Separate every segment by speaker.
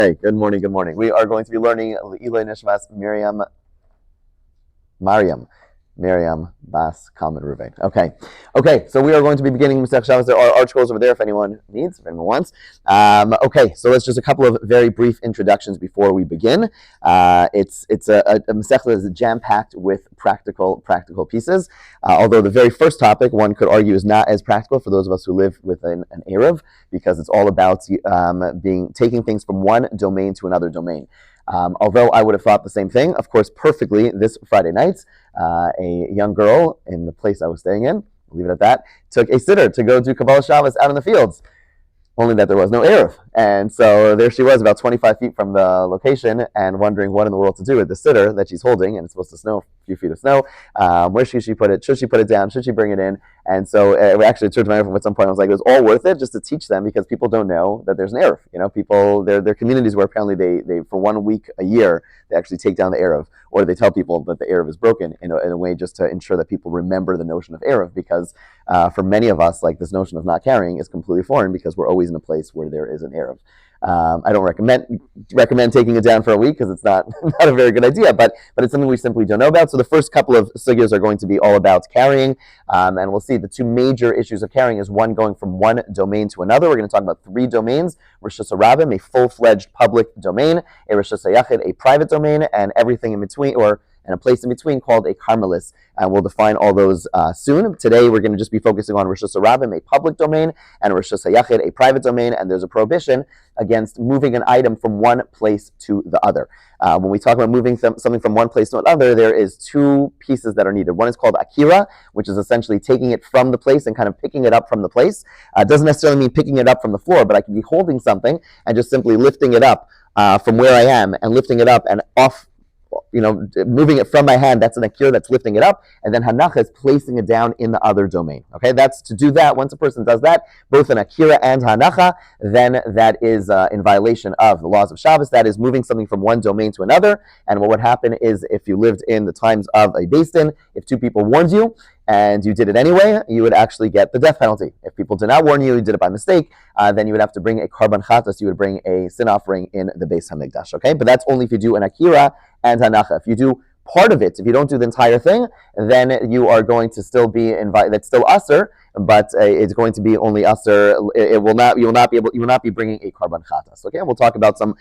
Speaker 1: Hey, good morning, good morning. We are going to be learning Ilay Nishmas Miriam Bas Kalman Ruvain. Okay, so we are going to be beginning Masech Shabbos. There are articles over there if anyone needs, if anyone wants. Okay, so let's just a couple of very brief introductions before we begin. It's a Masech that is jam-packed with practical pieces. Although the very first topic, one could argue, is not as practical for those of us who live within an Erev, because it's all about taking things from one domain to another domain. Although I would have thought the same thing, of course, perfectly this Friday night, a young girl in the place I was staying in, leave it at that, took a sitter to go do Kabbalah Shabbos out in the fields. Only that there was no Erev. And so there she was about 25 feet from the location and wondering what in the world to do with the sitter that she's holding, and it's supposed to snow, a few feet of snow. Where should she put it? Should she put it down? Should she bring it in? And so it actually turned to my at some point, I was like, it was all worth it just to teach them, because people don't know that there's an Erev. You know, people, there are communities where apparently they for 1 week a year, they actually take down the Erev, or they tell people that the Erev is broken in a way just to ensure that people remember the notion of Erev, because for many of us, like, this notion of not carrying is completely foreign, because we're always in a place where there is an Erev. I don't recommend taking it down for a week, because it's not a very good idea, but it's something we simply don't know about. So the first couple of sugyas are going to be all about carrying, and we'll see the two major issues of carrying is one, going from one domain to another. We're going to talk about 3 domains: Rosh Hashanah, a full-fledged public domain; a Rosh Hashanah, a private domain; and everything in between, and a place in between called a Carmelis. And we'll define all those soon. Today we're going to just be focusing on Rosh Hashanah, a public domain, and Rosh Hashanah, a private domain, and there's a prohibition against moving an item from one place to the other. When we talk about moving something from one place to another, there is 2 pieces that are needed. One is called akira, which is essentially taking it from the place and kind of picking it up from the place. It doesn't necessarily mean picking it up from the floor, but I can be holding something and just simply lifting it up from where I am and lifting it up and off, moving it from my hand. That's an akira, that's lifting it up. And then hanacha is placing it down in the other domain. Okay, that's to do that. Once a person does that, both an akira and hanacha, then that is in violation of the laws of Shabbos. That is moving something from one domain to another. And what would happen is, if you lived in the times of a Beis Din, if 2 people warned you and you did it anyway, you would actually get the death penalty. If people did not warn you, you did it by mistake, then you would have to bring a karban chatas, you would bring a sin offering in the Beis Hamikdash. Okay, but that's only if you do an akira and hanacha. If you do part of it, if you don't do the entire thing, then you are going to still be that's still usher, but it's going to be only usher. You will not be bringing a karban chatas. Okay, and we'll talk about some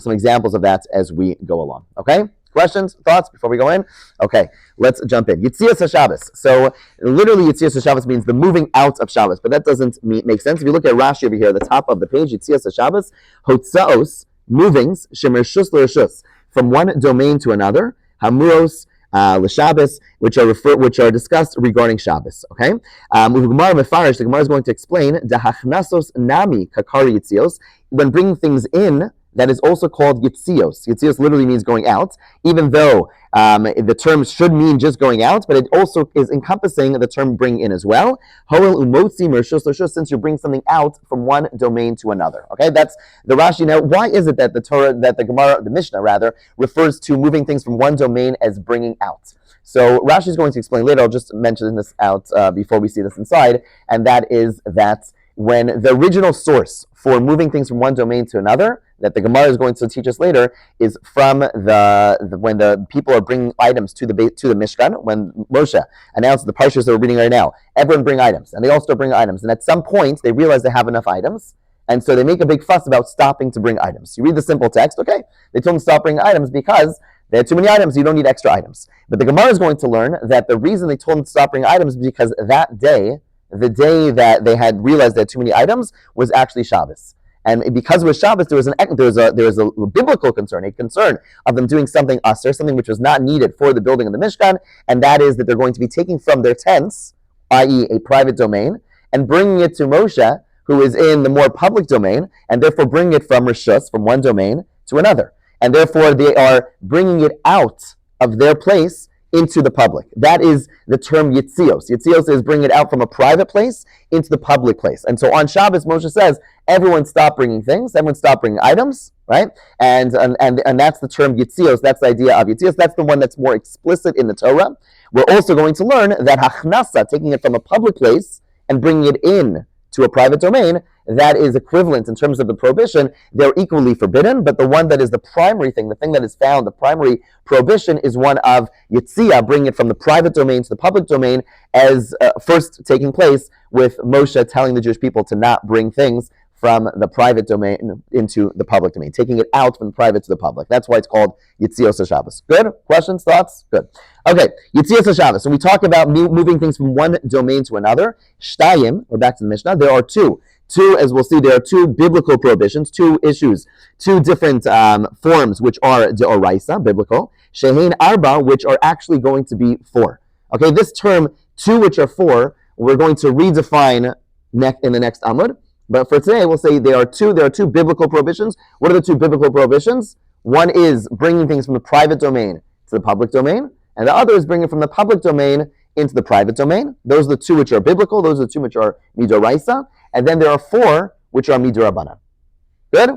Speaker 1: examples of that as we go along. Okay. Questions, thoughts before we go in? Okay, let's jump in. Yitzias HaShabbos. So literally, Yitzias HaShabbos means the moving out of Shabbos, but that doesn't make sense. If you look at Rashi over here at the top of the page, Yitzias HaShabbos, Hotzaos, movings, Shemershus L'Reshus, from one domain to another, Hamuros, L'Shabbos, which are discussed regarding Shabbos. Okay, the Gemara is going to explain Dahachnasos Nami Kakari Yitzios, when bringing things in. That is also called yitzios. Yitzios literally means going out, even though the term should mean just going out, but it also is encompassing the term bring in as well. Hoel umotzi mershus l'shus, since you bring something out from one domain to another. Okay, that's the Rashi. Now, why is it that the Mishnah rather, refers to moving things from one domain as bringing out? So Rashi is going to explain later. I'll just mention this out before we see this inside, and that is that when the original source for moving things from one domain to another, that the Gemara is going to teach us later, is from when the people are bringing items to the Mishkan. When Moshe announced the parshas that we're reading right now, everyone bring items, and they all start bringing items. And at some point, they realize they have enough items, and so they make a big fuss about stopping to bring items. You read the simple text, okay? They told them to stop bringing items because they had too many items. You don't need extra items. But the Gemara is going to learn that the reason they told them to stop bringing items is because that day, the day that they had realized they had too many items, was actually Shabbos. And because it was Shabbos, there was a biblical concern, a concern of them doing something usher, something which was not needed for the building of the Mishkan, and that is that they're going to be taking from their tents, i.e. a private domain, and bringing it to Moshe, who is in the more public domain, and therefore bringing it from Rishus, from one domain to another. And therefore they are bringing it out of their place into the public. That is the term yitzios. Yitzios is bringing it out from a private place into the public place. And so on Shabbos, Moshe says, everyone stop bringing things, everyone stop bringing items, right? And that's the term yitzios. That's the idea of yitzios. That's the one that's more explicit in the Torah. We're also going to learn that hachnasa, taking it from a public place and bringing it in to a private domain, that is equivalent in terms of the prohibition, they're equally forbidden, but the one that is the primary thing, the thing that is found, the primary prohibition is one of Yitzia, bringing it from the private domain to the public domain, as first taking place with Moshe telling the Jewish people to not bring things from the private domain into the public domain, taking it out from the private to the public. That's why it's called Yitzios Shabbos. Good? Questions? Thoughts? Good. Okay, Yitzios Shabbos. So we talk about moving things from one domain to another. Shtayim, we're back to the Mishnah. There are two, as we'll see, there are two biblical prohibitions, two issues, two different forms, which are deoraisa, biblical, shehein arba, which are actually going to be four. Okay, this term, two which are four, we're going to redefine in the next Amud. But for today, we'll say there are two biblical prohibitions. What are the two biblical prohibitions? One is bringing things from the private domain to the public domain, and the other is bringing from the public domain into the private domain. Those are the two which are biblical. Those are the two which are midoraisa. And then there are four which are midorabbanan. Good?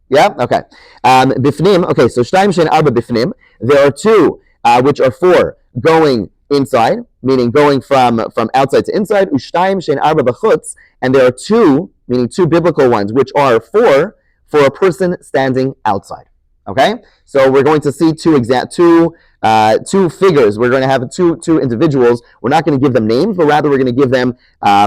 Speaker 1: Yeah? Okay. Bifnim. Okay, so shtayim shein arba bifnim. There are two which are four going inside, meaning going from outside to inside. Ushtayim shein arba b'chutz. And there are two, meaning two biblical ones, which are four for a person standing outside. Okay, so we're going to see two figures. We're going to have two individuals. We're not going to give them names, but rather we're going to give them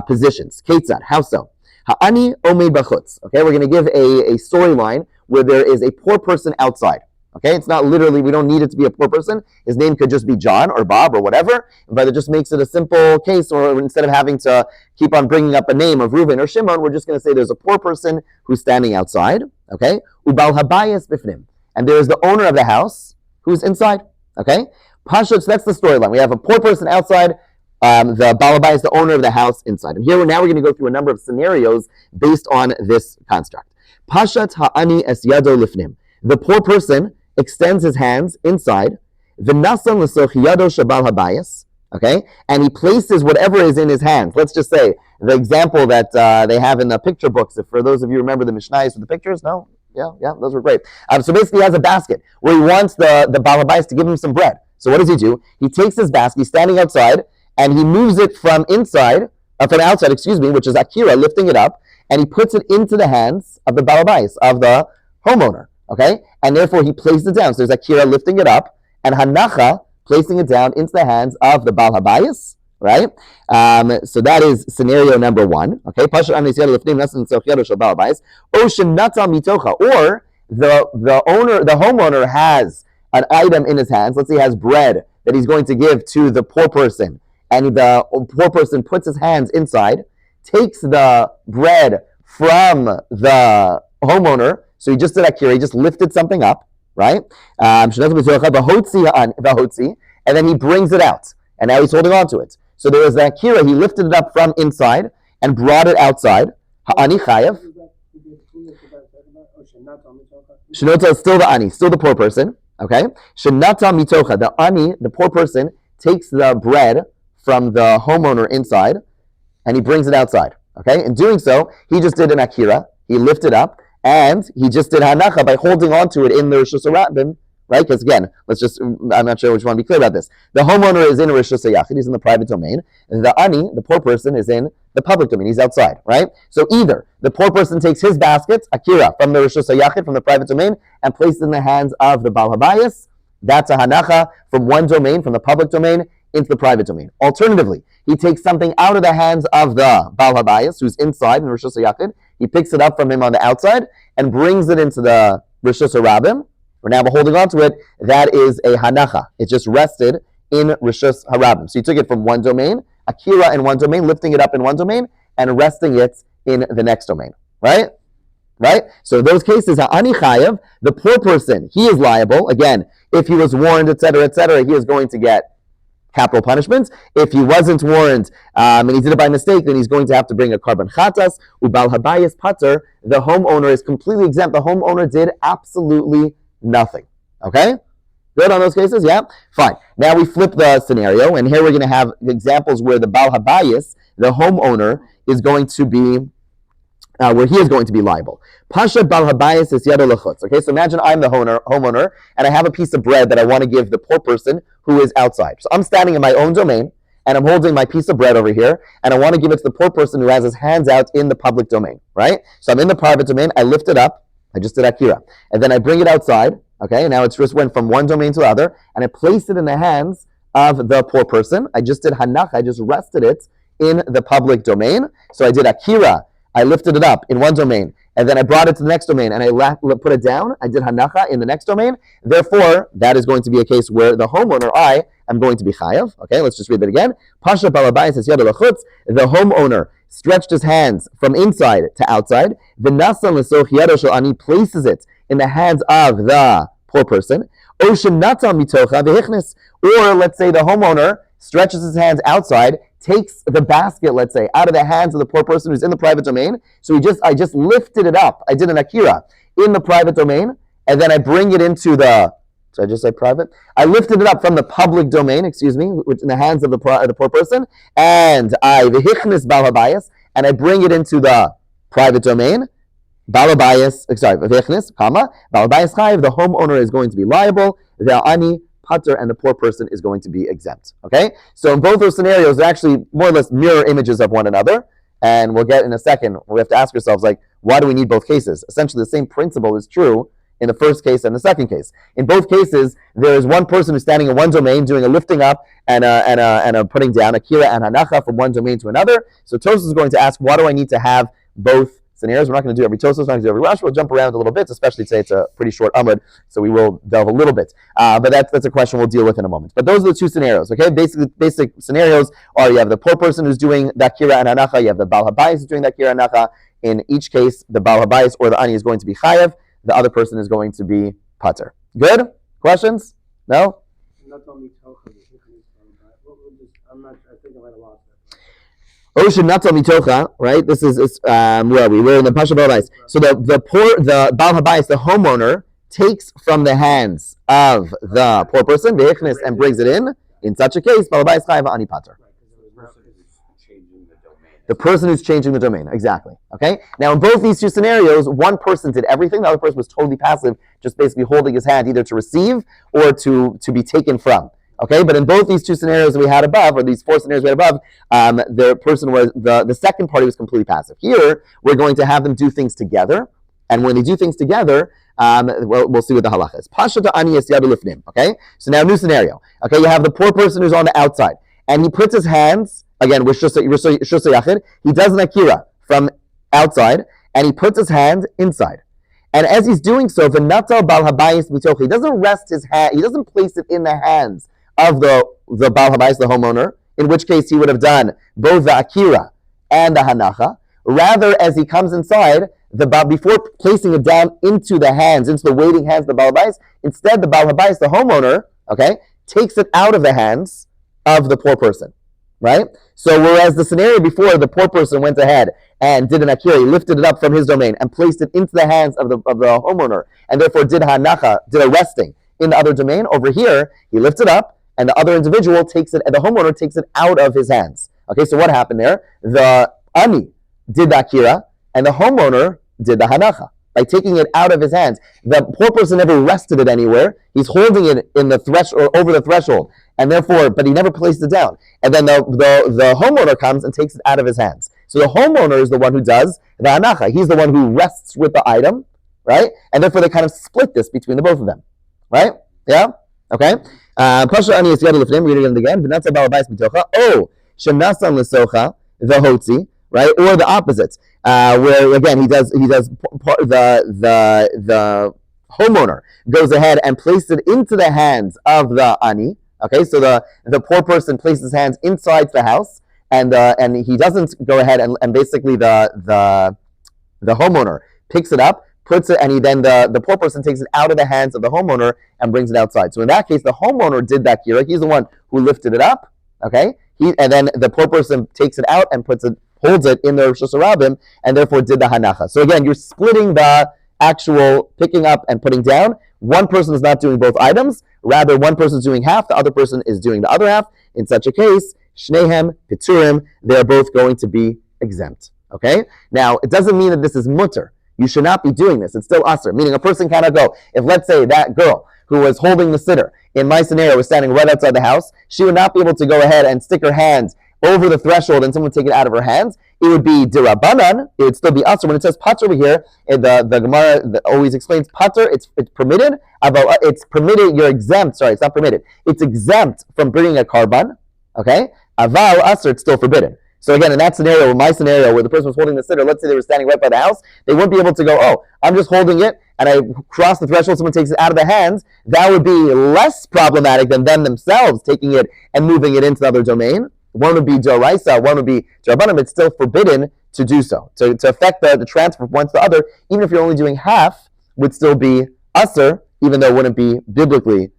Speaker 1: positions. Ketzad, how so? Ha'ani omeid b'chutz. Okay, we're going to give a storyline where there is a poor person outside. Okay, it's not literally, we don't need it to be a poor person. His name could just be John or Bob or whatever, but it just makes it a simple case, or instead of having to keep on bringing up a name of Reuven or Shimon, we're just going to say there's a poor person who's standing outside, okay? Ubal habayis bifnim. And there is the owner of the house who's inside, okay? Pashut, that's the storyline. We have a poor person outside, the Balabai is the owner of the house inside. And here, now we're going to go through a number of scenarios based on this construct. Pashat ha'ani es yado lifnim. The poor person extends his hands inside, v'nasan l'soch yado shabal habayis, okay, and he places whatever is in his hands. Let's just say the example that they have in the picture books. If for those of you remember the Mishnayos with the pictures, no, yeah, those were great. So basically, he has a basket where he wants the Baal Habayis to give him some bread. So what does he do? He takes his basket, he's standing outside, and he moves it from outside, which is Akira, lifting it up, and he puts it into the hands of the Baal Habayis, of the homeowner. Okay, and therefore he places it down. So there's Akira lifting it up, and Hanacha placing it down into the hands of the Baal Habayis, right? So that is scenario number one. Okay, or the homeowner has an item in his hands. Let's say he has bread that he's going to give to the poor person, and the poor person puts his hands inside, takes the bread from the homeowner. So he just did Akira, he just lifted something up, right? And then he brings it out, and now he's holding on to it. So there was the Akira, he lifted it up from inside and brought it outside. Ha'ani chayav. Shenota is still the ani, still the poor person, okay? Shenata mitocha, the ani, the poor person, takes the bread from the homeowner inside, and he brings it outside, okay? In doing so, he just did an Akira, he lifted up, and he just did hanacha by holding on to it in the Rishus HaRabim, right? Because again, I'm not sure which one to be clear about this. The homeowner is in Rishus HaYachid, he's in the private domain. And the ani, the poor person, is in the public domain, he's outside, right? So either the poor person takes his basket, Akira, from the Rishus HaYachid, from the private domain, and places it in the hands of the Baal Habayis. That's a hanacha from one domain, from the public domain, into the private domain. Alternatively, he takes something out of the hands of the Baal Habayis, who's inside in Rishus HaYachid. He picks it up from him on the outside and brings it into the Rishus HaRabim. We're now holding on to it. That is a hanacha. It just rested in Rishus HaRabim. So he took it from one domain, Akira in one domain, lifting it up in one domain, and resting it in the next domain. Right? So in those cases, ha'ani chayav, the poor person, he is liable. Again, if he was warned, etc., he is going to get capital punishments. If he wasn't warned and he did it by mistake, then he's going to have to bring a carbon chatas. Ubal habayis pater, the homeowner is completely exempt. The homeowner did absolutely nothing. Okay? Good on those cases? Yeah? Fine. Now we flip the scenario, and here we're going to have examples where the Baal Habayis, the homeowner, is going to be where he is going to be liable. Pasha Baal Habayis is yado lechutz. Okay, so imagine I'm the homeowner, and I have a piece of bread that I want to give the poor person who is outside. So I'm standing in my own domain, and I'm holding my piece of bread over here, and I want to give it to the poor person who has his hands out in the public domain, right? So I'm in the private domain, I lift it up, I just did akira, and then I bring it outside, okay? Now it's just went from one domain to the other, and I place it in the hands of the poor person. I just did hanach, I just rested it in the public domain. So I did akira, I lifted it up in one domain, and then I brought it to the next domain, and I put it down. I did hanacha in the next domain. Therefore, that is going to be a case where the homeowner, I am going to be chayav. Okay, let's just read that again. Pasha balabais es yada lachutz. The homeowner stretched his hands from inside to outside. V'nasan l'soch yado shel ani, places it in the hands of the poor person. O shenata mitocha v'hichnis. Or let's say the homeowner stretches his hands outside, takes the basket, let's say, out of the hands of the poor person who's in the private domain. So I just lifted it up. I did an akira in the private domain, and then I bring it into the, did I just say private? I lifted it up from the public domain, which in the hands of the poor person, and I vehichnis bal habayis, and I bring it into the private domain. Bal habayis, vehichnis, bal habayis chayiv, the homeowner is going to be liable. Ve'ani pater, and the poor person is going to be exempt. Okay? So in both those scenarios, they're actually more or less mirror images of one another. And we'll get in a second, we have to ask ourselves, like, why do we need both cases? Essentially, the same principle is true in the first case and the second case. In both cases, there is one person who's standing in one domain doing a lifting up and a putting down, akira and hanacha, from one domain to another. So Tosfos is going to ask, why do I need to have both scenarios? We're not going to do every Tosfos, we're not going to do every Rashi. We'll jump around a little bit, especially today it's a pretty short Amud, so we will delve a little bit. But that's a question we'll deal with in a moment. But those are the two scenarios, okay? Basic scenarios are you have the poor person who's doing the akira and hanacha, you have the bal habayis who's doing the akira and hanacha. In each case, the bal habayis or the ani is going to be chayav, the other person is going to be pater. Good? Questions? No? Ocean Natal Mitocha, right? This is where are we? We're in the Pasha Balabais. So the Bal Habayis, the homeowner, takes from the hands of the poor person, the and brings it in. In such a case, Bal Habayis Chayav Ani Pater. The person who's changing the domain, exactly. Okay? Now, in both these two scenarios, one person did everything, the other person was totally passive, just basically holding his hand either to receive or to be taken from. Okay, but in both these two scenarios that we had above, or these four scenarios we had above, the person was, the second party was completely passive. Here, we're going to have them do things together, and when they do things together, we'll see what the halacha is. Pashata ani es yadu lifnim. Okay, so now new scenario. Okay, you have the poor person who's on the outside, and he puts his hands, again, with Shusa Yachid, he does an akira from outside, and he puts his hand inside. And as he's doing so, v'natal bal habayis mitoch, he doesn't rest his hand, he doesn't place it in the hands of the bal habayis, the homeowner, in which case he would have done both the akira and the hanacha. Rather, as he comes inside, before placing it down into the hands, into the waiting hands of the bal habayis, instead the bal habayis, the homeowner, okay, takes it out of the hands of the poor person, right? So whereas the scenario before, the poor person went ahead and did an akira, he lifted it up from his domain and placed it into the hands of the homeowner, and therefore did hanacha, did a resting in the other domain. Over here, he lifts it up, and the other individual takes it, and the homeowner takes it out of his hands. Okay, so what happened there? The ani did the akira, and the homeowner did the hanacha. By taking it out of his hands, the poor person never rested it anywhere. He's holding it in the threshold, over the threshold, and therefore, but he never placed it down. And then the homeowner comes and takes it out of his hands. So the homeowner is the one who does the hanacha. He's the one who rests with the item, right? And therefore, they kind of split this between the both of them, right? Yeah. Okay. Pasha ani es yadu lifnim. Reading it again. V'natza bal habayis mitocha. Oh, shenasan l'socha the hotzi. Right, or the opposite, where again the homeowner goes ahead and places it into the hands of the ani. Okay, so the poor person places his hands inside the house, and he doesn't go ahead and basically the homeowner picks it up, puts it, and the poor person takes it out of the hands of the homeowner and brings it outside. So in that case, the homeowner did that kira. He's the one who lifted it up. Okay, and then the poor person takes it out and holds it in the Rosh Hashanah, and therefore did the hanacha. So again, you're splitting the actual picking up and putting down. One person is not doing both items. Rather, one person is doing half, the other person is doing the other half. In such a case, shnehem piturim, they're both going to be exempt. Okay? Now, it doesn't mean that this is mutter. You should not be doing this. It's still usher, meaning a person cannot go. If, let's say, that girl who was holding the siddur, in my scenario, was standing right outside the house, she would not be able to go ahead and stick her hand over the threshold and someone would take it out of her hands. It would be dirabanan. It would still be asur. When it says pater over here, the Gemara always explains pater. It's permitted. It's permitted. You're exempt. Sorry, it's not permitted. It's exempt from bringing a karban. Okay. Aval asur. It's still forbidden. So again, in that scenario, in my scenario, where the person was holding the siddur, let's say they were standing right by the house, they wouldn't be able to go, oh, I'm just holding it, and I cross the threshold, someone takes it out of the hands. That would be less problematic than them themselves taking it and moving it into the other domain. One would be Doraisa, one would be Darabanan, but it's still forbidden to do so. To affect the transfer from one to the other, even if you're only doing half, would still be Asr, even though it wouldn't be biblically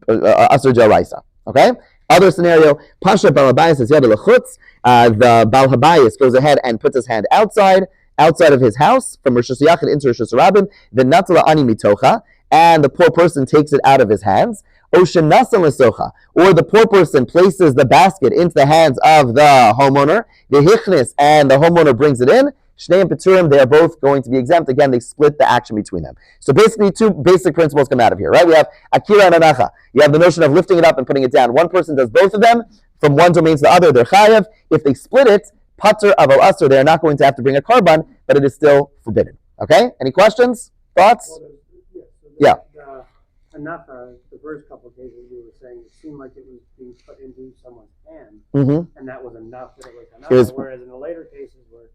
Speaker 1: Asr Doraisa. Okay? Other scenario, Pasha Bal Habayis says, Yad Lechutz, the Bal Habayis goes ahead and puts his hand outside of his house, from Rosh Hashanah into Rosh Hashanah, the Natala Ani Mitocha, and the poor person takes it out of his hands. Or the poor person places the basket into the hands of the homeowner, the hichnis, and the homeowner brings it in. Shnei and Peturim, they are both going to be exempt. Again, they split the action between them. So basically, two basic principles come out of here, right? We have Akira and Anacha. You have the notion of lifting it up and putting it down. One person does both of them from one domain to the other. They're chayav. If they split it, pater aval asur, they are not going to have to bring a karban, but it is still forbidden. Okay? Any questions? Thoughts? Yeah.
Speaker 2: Anacha, the first couple of cases we were saying, it seemed like it was being put into someone's hand, and that was enough that it was anacha. Whereas in the later cases, we're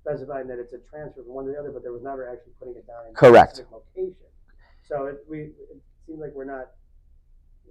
Speaker 2: specifying that it's a transfer from one to the other, but there was never actually putting it down in a specific location. So it seems like we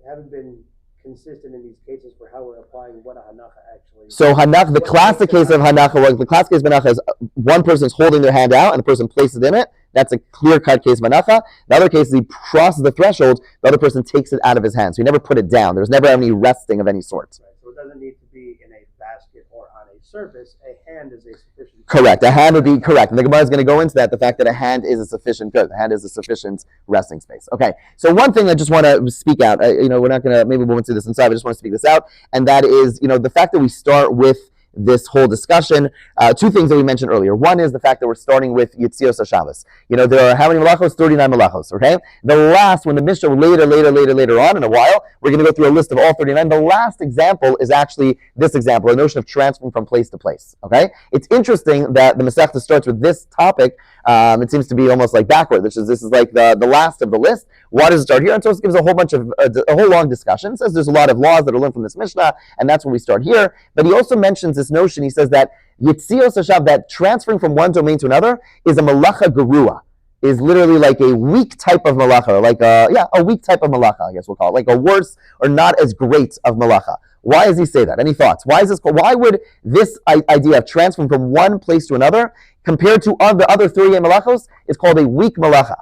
Speaker 2: haven't been consistent in these cases for how we're applying what a hanacha actually.
Speaker 1: So the classic case of hanacha is one person's holding their hand out and the person places it in it. That's a clear-cut case of hanacha. The other case is he crosses the threshold, the other person takes it out of his hand. So he never put it down. There's never any resting of any sort.
Speaker 2: Right. So it doesn't need to be in a basket or on a surface. A hand is a sufficient.
Speaker 1: Correct. A hand would be correct. And the Gemara is going to go into that, the fact that a hand is a sufficient good. The hand is a sufficient resting space. Okay. So one thing I just want to speak out, we're not going to, maybe we won't see this inside, I just want to speak this out. And that is, the fact that we start with this whole discussion. Two things that we mentioned earlier. One is the fact that we're starting with Yitzios HaShabbos. There are how many malachos? 39 malachos, okay? The last, when the Mishnah later on in a while, we're going to go through a list of all 39. The last example is actually this example, the notion of transferring from place to place, okay? It's interesting that the Masechta starts with this topic. It seems to be almost like backward. This is like the last of the list. Why does it start here? And so it gives a whole bunch of, a whole long discussion. It says there's a lot of laws that are learned from this Mishnah, and that's when we start here. But he also mentions this notion. He says that Yitzios Hashav, that transferring from one domain to another, is a malacha gerua, is literally like a weak type of malacha, like a weak type of malacha, I guess we'll call it, like a worse or not as great of malacha. Why does he say that? Any thoughts? Why would this idea of transferring from one place to another, compared to the other 38 malachos, is called a weak malacha?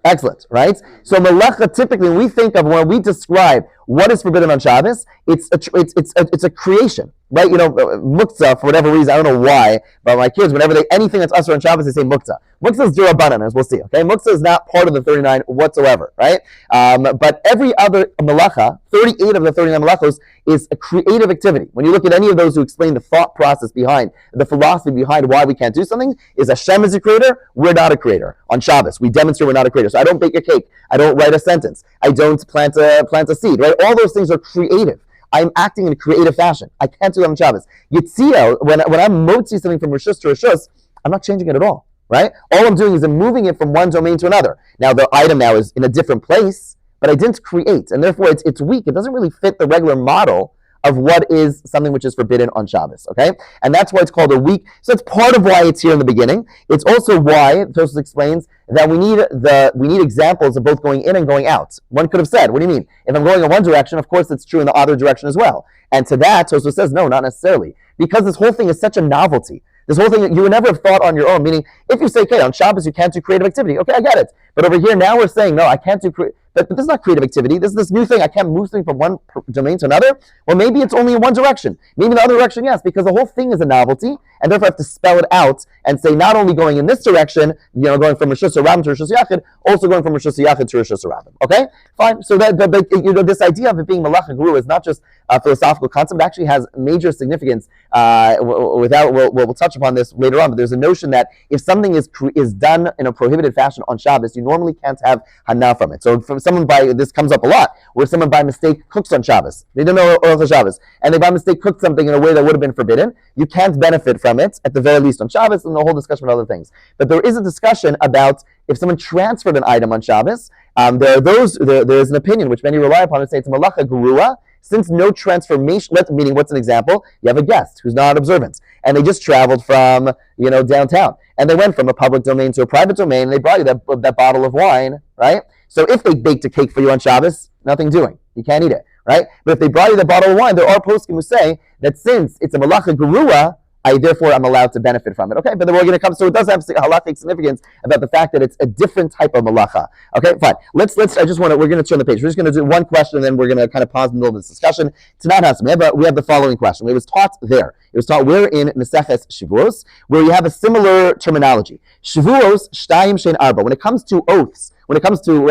Speaker 1: Excellent, right? So malacha, typically, when we describe what is forbidden on Shabbos, it's a creation, right? Muktzah, for whatever reason, I don't know why, but my kids, whenever anything that's usher on Shabbos, they say muktzah. Muktzah is dirabanan, as we'll see, okay? Muktzah is not part of the 39 whatsoever, right? But every other malacha, 38 of the 39 malachos, is a creative activity. When you look at any of those who explain the thought process behind, the philosophy behind why we can't do something, is Hashem is a creator, we're not a creator. On Shabbos, we demonstrate we're not a creator. So I don't bake a cake, I don't write a sentence, I don't plant a seed, right? All those things are creative. I'm acting in a creative fashion. I can't do that on Shabbos. Yitzia, when I'm motzi something from Rishus to Rishus, I'm not changing it at all, right? All I'm doing is I'm moving it from one domain to another. Now the item now is in a different place, but I didn't create, and therefore it's weak. It doesn't really fit the regular model of what is something which is forbidden on Shabbos, okay? And that's why it's called a weak. So it's part of why it's here in the beginning. It's also why Tosfos explains that we need examples of both going in and going out. One could have said, what do you mean? If I'm going in one direction, of course it's true in the other direction as well. And to that, Tosfos says, no, not necessarily. Because this whole thing is such a novelty. This whole thing you would never have thought on your own, meaning if you say, okay, on Shabbos you can't do creative activity, okay, I get it. But over here now we're saying, no, I can't do but this is not creative activity. This is this new thing. I can't move something from one domain to another. Well, maybe it's only in one direction. Maybe in the other direction, yes, because the whole thing is a novelty, and therefore I have to spell it out and say not only going in this direction, going from Rishus Rabim to Rishus Yachid, also going from Rishus Yachid to Rishus Rabim. Okay, fine. So that this idea of it being Malacha Guru is not just a philosophical concept; it actually has major significance. We'll touch upon this later on, but there's a notion that if something is done in a prohibited fashion on Shabbos, you normally can't have hana from it. So from someone this comes up a lot, where someone by mistake cooks on Shabbos. They don't know Orach Shabbos, and they by mistake cooked something in a way that would have been forbidden. You can't benefit from it, at the very least on Shabbos, and the whole discussion about other things. But there is a discussion about if someone transferred an item on Shabbos. There is an opinion which many rely upon to say it's a malacha gerua, since no transformation. Meaning, what's an example? You have a guest who's not observant, and they just traveled from downtown, and they went from a public domain to a private domain, and they brought you that bottle of wine, right? So if they baked a cake for you on Shabbos, nothing doing. You can't eat it, right? But if they brought you the bottle of wine, there are poskim who say that since it's a malacha gerua, therefore I'm allowed to benefit from it. Okay, but then we're going to come. So it does have halachic significance about the fact that it's a different type of malacha. Okay, fine. Let's. We're going to turn the page. We're just going to do one question, and then we're going to kind of pause in the middle of this discussion. Tanat Hasim. We have the following question. It was taught there. It was taught where in Meseches Shavuos, where you have a similar terminology. Shavuos Shtayim Shein Arba. When it comes to oaths, when it comes to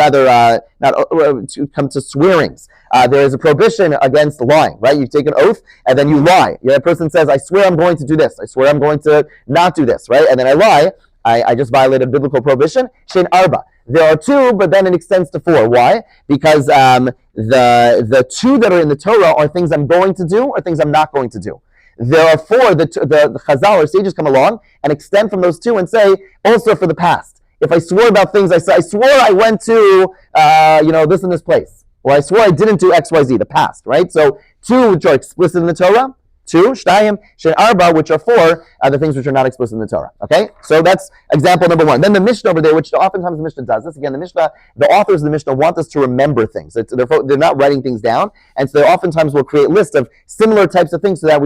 Speaker 1: come to swearings, there is a prohibition against lying, right? You take an oath and then you lie. A person says, I swear I'm going to do this. I swear I'm going to not do this, right? And then I lie. I just violated biblical prohibition. Shein Arba. There are two, but then it extends to four. Why? Because the two that are in the Torah are things I'm going to do or things I'm not going to do. There are four. The Chazal or sages come along and extend from those two and say, also for the past. If I swore about things, I swore I went to, this and this place. Or I swore I didn't do X, Y, Z, the past, right? So two which are explicit in the Torah, two, Shtayim, Shein Arba, which are four, the things which are not explicit in the Torah. Okay? So that's example number one. Then the Mishnah over there, which oftentimes the Mishnah does this. Again, the authors of the Mishnah want us to remember things. They're not writing things down, and so they oftentimes will create lists of similar types of things so that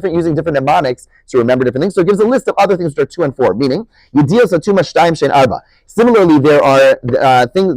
Speaker 1: they're using different mnemonics to remember different things. So it gives a list of other things which are 2 and 4, meaning Yediyah Satuma Shtayim Shein Arba. Similarly, there are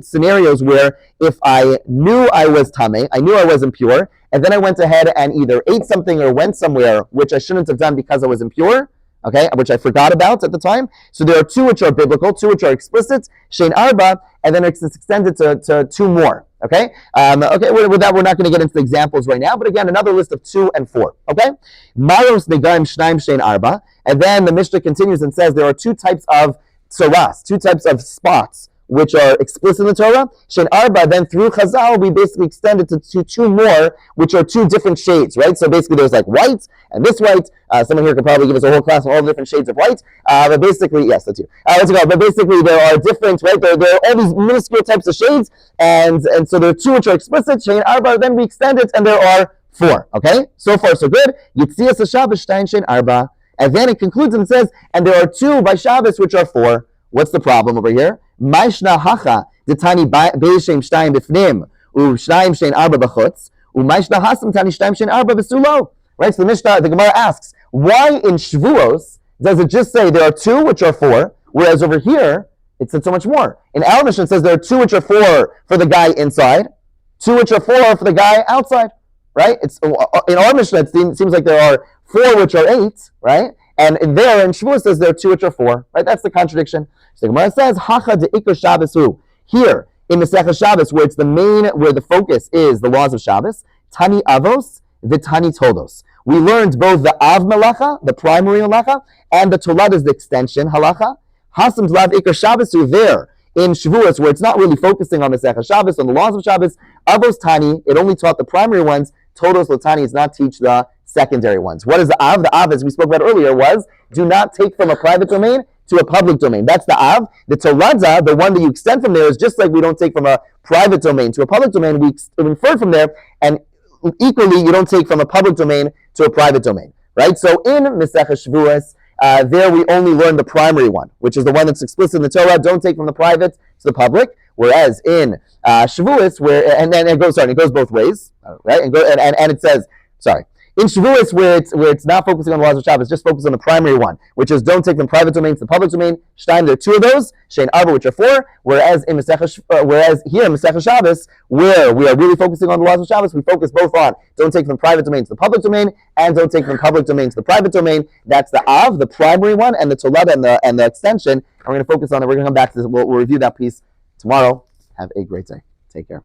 Speaker 1: scenarios where if I knew I was tameh, I knew I was impure, and then I went ahead and either ate something or went somewhere which I shouldn't have done because I was impure, okay, which I forgot about at the time. So there are two which are biblical, two which are explicit, Shein Arba, and then it's extended to two more. Okay, with that we're not going to get into the examples right now, but again, another list of 2 and 4. Okay, Maros Negaim Shnaim Shein Arba, and then the Mishnah continues and says there are two types of tzoras, two types of spots which are explicit in the Torah. Shein Arba, then through Chazal, we basically extended to 2 more, which are 2 different shades, right? So basically there's like white and this white. Someone here could probably give us a whole class on all the different shades of white. But basically, yes, that's you. Let's go. But basically there are different, right? There are all these minuscule types of shades, and so there are 2 which are explicit, Shein Arba, then we extend it, and there are 4. Okay? So far, so good. Yitzias HaShabbos Shtayim Shein Arba. And then it concludes and says, and there are 2 by Shabbos which are 4. What's the problem over here? Maishna hacha detani beishem shtayim b'fnim u'shtayim shein arba b'chutz u'maishna hasam tani shtayim shein arba b'sulo. Right. So the Gemara asks, why in Shavuos does it just say there are 2 which are 4, whereas over here it said so much more? In our Mishnah it says there are 2 which are 4 for the guy inside, 2 which are 4 for the guy outside. Right. It's in our Mishnah it seems like there are 4 which are 8. Right. And there in Shavuos says there are 2 which are 4. Right. That's the contradiction. So the Gemara says, Hacha de'ikar Shabbosu. Here in Masechah Shabbos, where it's where the focus is the laws of Shabbos, Tani Avos, V'Tani Toldos. We learned both the Av Malacha, the primary Malacha, and the Tolad is the extension Halacha. Hasam's Lav Ikar Shabbosu there in Shavuos, where it's not really focusing on Masechah Shabbos, on the laws of Shabbos. Avos Tani, it only taught the primary ones. Toldos Latani does not teach the secondary ones. What is the Av? The Av, as we spoke about earlier, was do not take from a private domain to a public domain. That's the Av. The Toradza, the one that you extend from there, is just like we don't take from a private domain to a public domain. We infer from there, and equally, you don't take from a public domain to a private domain, right? So in Masechah Shavuos, there we only learn the primary one, which is the one that's explicit in the Torah. Don't take from the private to the public. Whereas in Shavuos, it goes both ways, right? And it says, In Shavuos, where it's not focusing on the laws of Shabbos, just focus on the primary one, which is don't take from private domain to the public domain. Shtaim, there are two of those. Shein Arba, which are four. Whereas here in Masechah Shabbos, where we are really focusing on the laws of Shabbos, we focus both on don't take from private domain to the public domain, and don't take from public domain to the private domain. That's the Av, the primary one, and the Tolada and the extension. And we're going to focus on it. We're going to come back to this. We'll review that piece tomorrow. Have a great day. Take care.